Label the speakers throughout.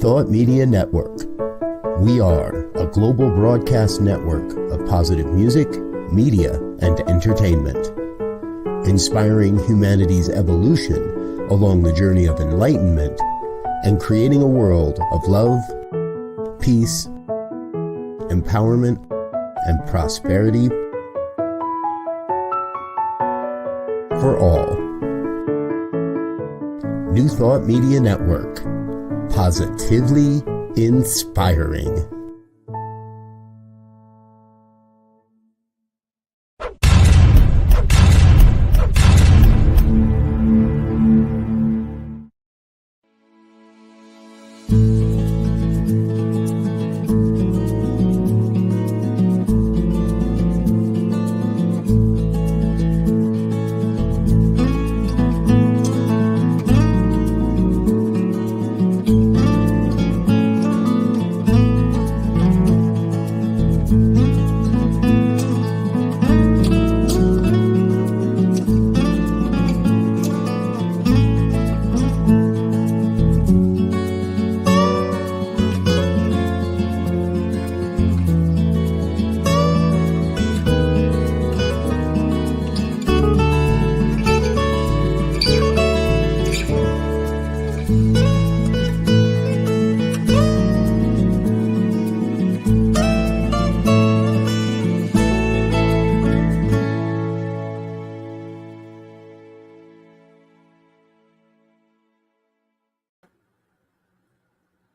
Speaker 1: Thought Media Network. We are a global broadcast network of positive music, media, and entertainment, inspiring humanity's evolution along the journey of enlightenment and creating a world of love, peace, empowerment, and prosperity for all. New Thought Media Network. Positively inspiring.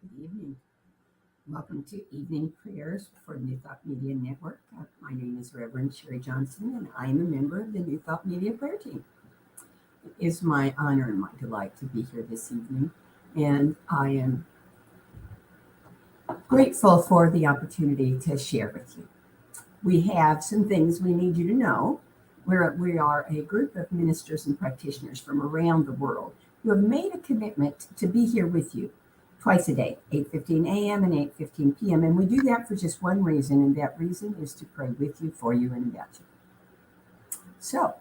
Speaker 2: Good evening. Welcome to Evening Prayers for New Thought Media Network. My name is Reverend Sharri Johnson, and I am a member of the New Thought Media Prayer Team. It is my honor and my delight to be here this evening, and I am grateful for the opportunity to share with you. We have some things we need you to know. We are a group of ministers and practitioners from around the world who have made a commitment to be here with you twice a day, 8:15 a.m. and 8:15 p.m. And we do that for just one reason, and that reason is to pray with you, for you, and about you. So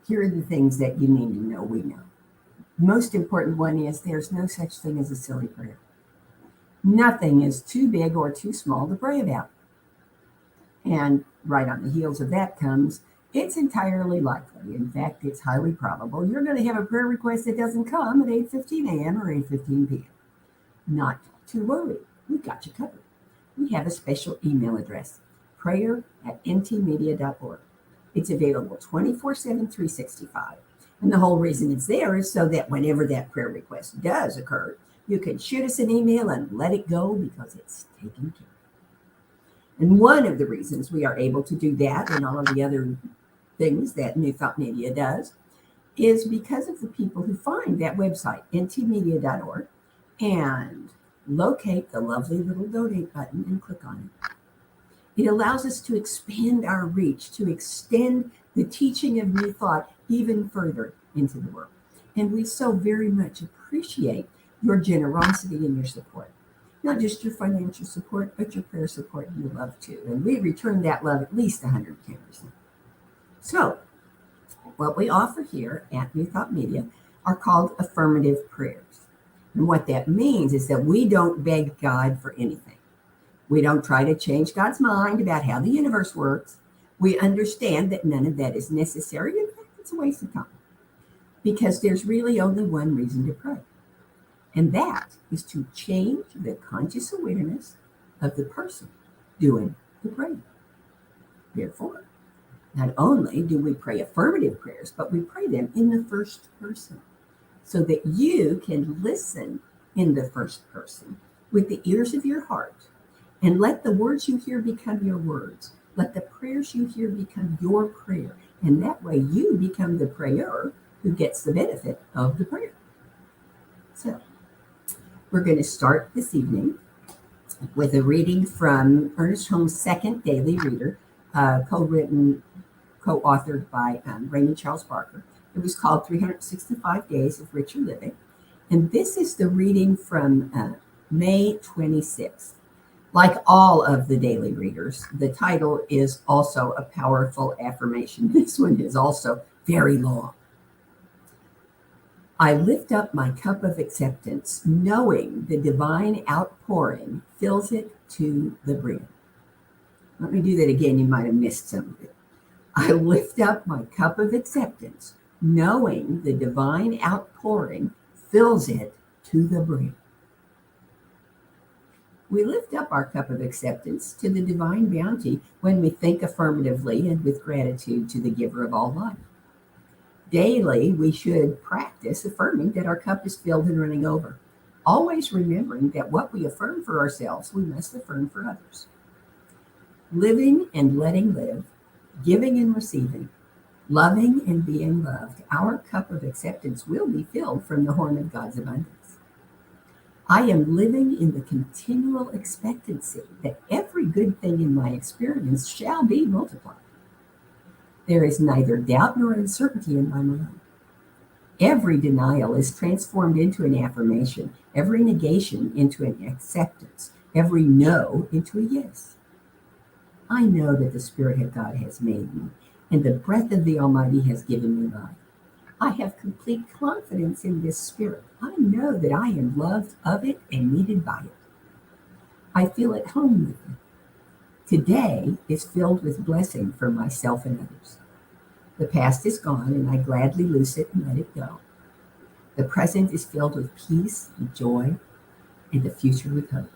Speaker 2: here are the things that you need to know we know. Most important one is there's no such thing as a silly prayer. Nothing is too big or too small to pray about. And right on the heels of that comes, it's entirely likely, in fact, it's highly probable, you're going to have a prayer request that doesn't come at 8:15 a.m. or 8:15 p.m. Not to worry, we've got you covered. We have a special email address, prayer@ntmedia.org. It's available 24/7, 365. And the whole reason it's there is so that whenever that prayer request does occur, you can shoot us an email and let it go because it's taken care of. And one of the reasons we are able to do that and all of the other things that New Thought Media does is because of the people who find that website, ntmedia.org, and locate the lovely little donate button and click on it. It allows us to expand our reach, to extend the teaching of New Thought even further into the world. And we so very much appreciate your generosity and your support. Not just your financial support, but your prayer support and your love too. And we return that love at least 110%. So what we offer here at New Thought Media are called affirmative prayers. And what that means is that we don't beg God for anything. We don't try to change God's mind about how the universe works. We understand that none of that is necessary. In fact, it's a waste of time. Because there's really only one reason to pray. And that is to change the conscious awareness of the person doing the praying. Therefore, not only do we pray affirmative prayers, but we pray them in the first person so that you can listen in the first person with the ears of your heart and let the words you hear become your words. Let the prayers you hear become your prayer. And that way you become the prayer who gets the benefit of the prayer. So we're going to start this evening with a reading from Ernest Holmes' second daily reader, co-authored by Raymond Charles Barker. It was called 365 Days of Richer Living. And this is the reading from May 26th. Like all of the daily readers, the title is also a powerful affirmation. This one is also very long. I lift up my cup of acceptance, knowing the divine outpouring fills it to the brim. Let me do that again. You might have missed some of it. I lift up my cup of acceptance, knowing the divine outpouring fills it to the brim. We lift up our cup of acceptance to the divine bounty when we think affirmatively and with gratitude to the giver of all life. Daily, we should practice affirming that our cup is filled and running over, always remembering that what we affirm for ourselves, we must affirm for others. Living and letting live, giving and receiving, loving and being loved, our cup of acceptance will be filled from the horn of God's abundance. I am living in the continual expectancy that every good thing in my experience shall be multiplied. There is neither doubt nor uncertainty in my mind. Every denial is transformed into an affirmation, every negation into an acceptance, every no into a yes. I know that the Spirit of God has made me, and the breath of the Almighty has given me life. I have complete confidence in this Spirit. I know that I am loved of it and needed by it. I feel at home with it. Today is filled with blessing for myself and others. The past is gone, and I gladly loose it and let it go. The present is filled with peace and joy, and the future with hope.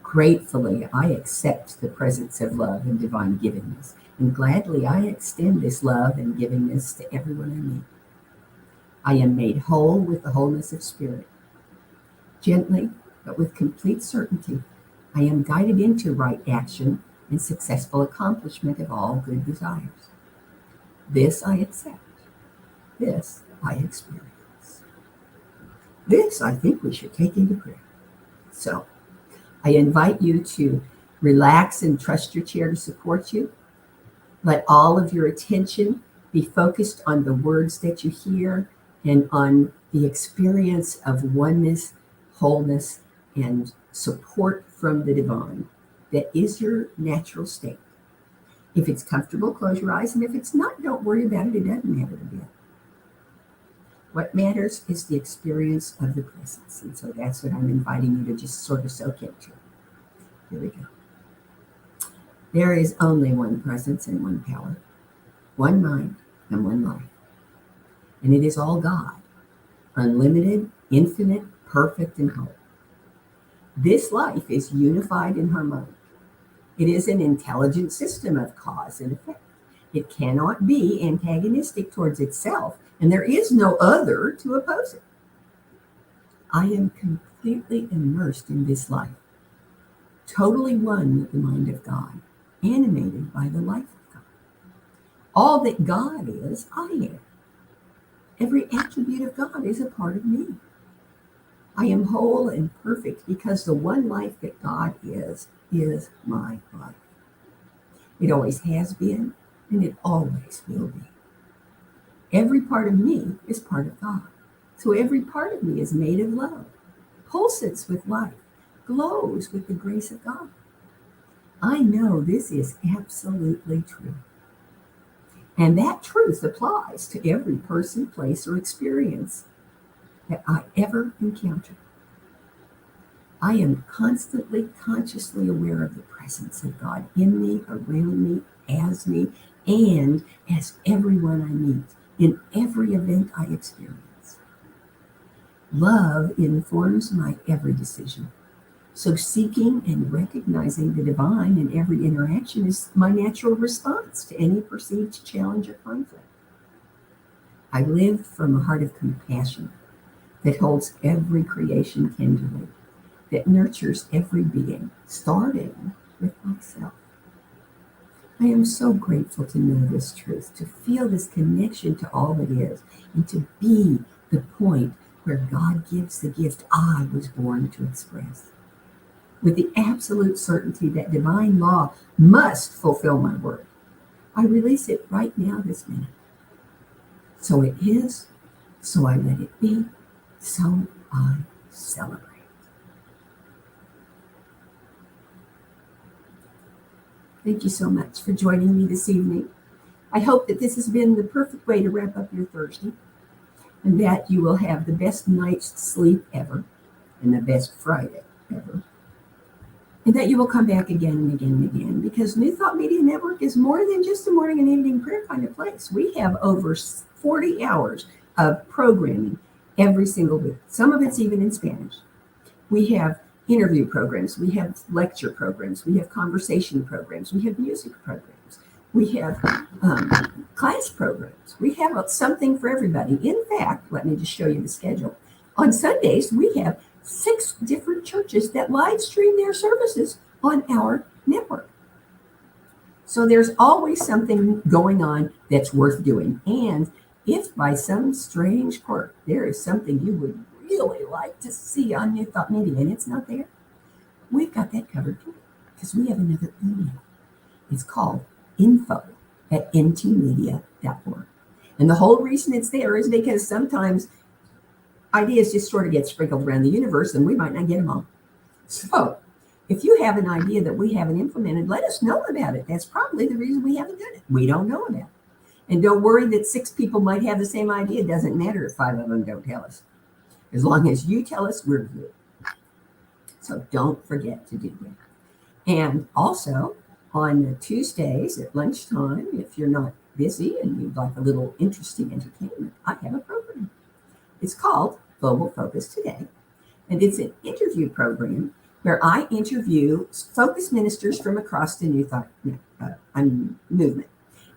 Speaker 2: Gratefully, I accept the presence of love and divine givingness, and gladly I extend this love and givingness to everyone I meet. I am made whole with the wholeness of spirit. Gently, but with complete certainty, I am guided into right action and successful accomplishment of all good desires. This I accept. This I experience. This I think we should take into prayer. So, I invite you to relax and trust your chair to support you. Let all of your attention be focused on the words that you hear and on the experience of oneness, wholeness, and support from the divine that is your natural state. If it's comfortable, close your eyes, and if it's not, don't worry about it. It doesn't matter a bit. What matters is the experience of the presence, and so that's what I'm inviting you to just sort of soak into. Here we go. There is only one presence and one power, one mind and one life. And it is all God, unlimited, infinite, perfect, and whole. This life is unified and harmonic. It is an intelligent system of cause and effect. It cannot be antagonistic towards itself, and there is no other to oppose it. I am completely immersed in this life, totally one with the mind of God, animated by the life of God. All that God is, I am. Every attribute of God is a part of me. I am whole and perfect because the one life that God is my life. It always has been, and it always will be. Every part of me is part of God. So every part of me is made of love, pulsates with life, glows with the grace of God. I know this is absolutely true. And that truth applies to every person, place, or experience that I ever encounter. I am constantly, consciously aware of the presence of God in me, around me, and as everyone I meet, in every event I experience. Love informs my every decision. So seeking and recognizing the divine in every interaction is my natural response to any perceived challenge or conflict. I live from a heart of compassion that holds every creation tenderly, that nurtures every being, starting with myself. I am so grateful to know this truth, to feel this connection to all that is, and to be the point where God gives the gift I was born to express. With the absolute certainty that divine law must fulfill my word, I release it right now, this minute. So it is, so I let it be, so I celebrate. Thank you so much for joining me this evening. I hope that this has been the perfect way to wrap up your Thursday. and that you will have the best night's sleep ever and the best Friday ever. And that you will come back again and again and again, because New Thought Media Network is more than just a morning and evening prayer kind of place. We have over 40 hours of programming every single week. Some of it's even in Spanish. We have interview programs. We have lecture programs. We have conversation programs. We have music programs. We have class programs. We have something for everybody. In fact, let me just show you the schedule. On Sundays, we have 6 different churches that live stream their services on our network. So there's always something going on that's worth doing. And if by some strange quirk there is something you would really like to see on New Thought Media and it's not there, we've got that covered too, because we have another email. It's called info@ntmedia.org. And the whole reason it's there is because sometimes ideas just sort of get sprinkled around the universe and we might not get them all. So if you have an idea that we haven't implemented, let us know about it. That's probably the reason we haven't done it. We don't know about it. And don't worry that 6 people might have the same idea. It doesn't matter if 5 of them don't tell us. As long as you tell us, we're good. So don't forget to do that. And also on Tuesdays at lunchtime, if you're not busy and you'd like a little interesting entertainment, I have a program. It's called Global Focus Today, and it's an interview program where I interview focus ministers from across the New Thought movement.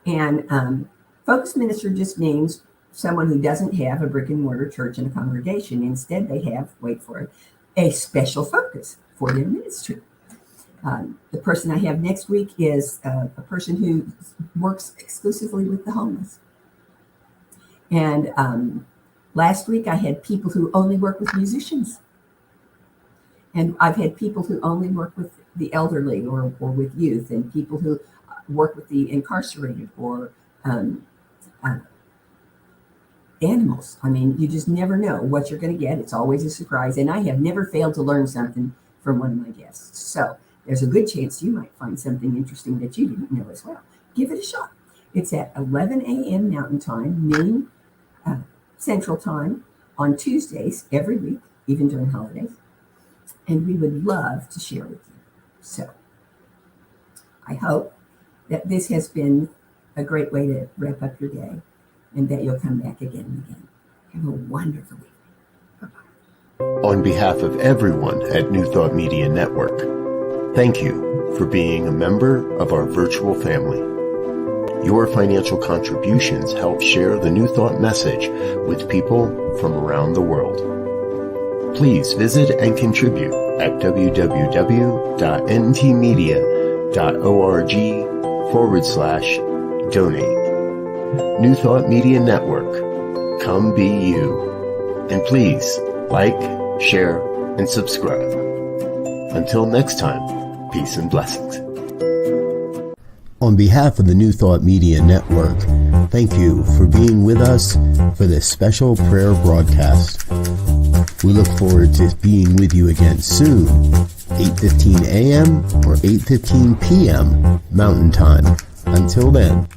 Speaker 2: And focus minister just means someone who doesn't have a brick and mortar church and a congregation. Instead, they have, wait for it, a special focus for their ministry. The person I have next week is a person who works exclusively with the homeless. And last week, I had people who only work with musicians. And I've had people who only work with the elderly or with youth, and people who work with the incarcerated or animals. I mean, you just never know what you're going to get. It's always a surprise. And I have never failed to learn something from one of my guests. So there's a good chance you might find something interesting that you didn't know as well. Give it a shot. It's at 11 a.m. Mountain Time, noon Central Time on Tuesdays every week, even during holidays. And we would love to share with you. So I hope that this has been a great way to wrap up your day and that you'll come back again and again. Have a wonderful evening. Bye-bye.
Speaker 1: On behalf of everyone at New Thought Media Network, thank you for being a member of our virtual family. Your financial contributions help share the New Thought message with people from around the world. Please visit and contribute at www.ntmedia.org/donate. New Thought Media Network. Come be you. And please like, share, and subscribe. Until next time, peace and blessings. On behalf of the New Thought Media Network, thank you for being with us for this special prayer broadcast. We look forward to being with you again soon, 8:15 a.m. or 8:15 p.m. Mountain Time. Until then.